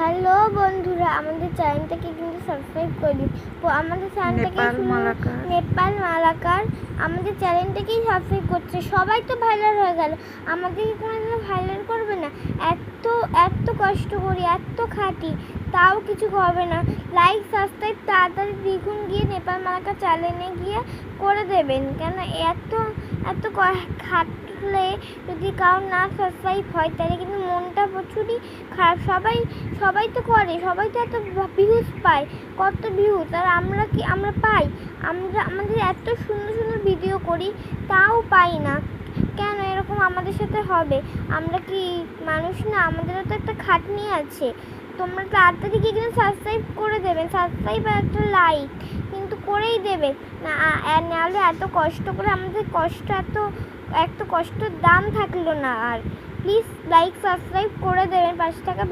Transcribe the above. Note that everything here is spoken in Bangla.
হ্যালো বন্ধুরা, আমাদের চ্যানেলটাকে কিন্তু সাবস্ক্রাইব করে দিন। আমাদের চ্যানেলটাকে নেপাল মালাকার আমাদের চ্যানেলটাকেই সাবস্ক্রাইব করছে। সবাই তো ভাইরাল হয়ে গেল, আমাদেরকে কোনোদিনও ভাইরাল করবে না? এত এত কষ্ট করি, এত খাটি, তাও কিছু হবে না। লাইক সাবস্ক্রাইব তাড়াতাড়ি দেখুন, গিয়ে নেপাল মালাকার চ্যানেলে গিয়ে করে দেবেন। কেন এত এত খাটলে যদি কারো না সাবস্ক্রাইব হয় তাহলে কিন্তু মনটা প্রচুরই খারাপ। সবাই তো করে, সবাই তো এত ভিউজ পায়, কত ভিউজ, আর আমরা পাই? আমাদের এত সুন্দর সুন্দর ভিডিও করি তাও পাই না। কেন এরকম আমাদের সাথে হবে? আমরা কি মানুষ না? আমাদেরও তো একটা খাটনি আছে। তোমরা তাড়াতাড়ি গিয়ে কিন্তু সাবস্ক্রাইব করে দেবেন, সাবস্ক্রাইব আর একটা লাইক কিন্তু করেই দেবেন না। নাহলে এত কষ্ট করে আমাদের এত কষ্টের দাম থাকলো না। আর প্লিজ লাইক সাবস্ক্রাইব করে দেবেন, 5 টাকা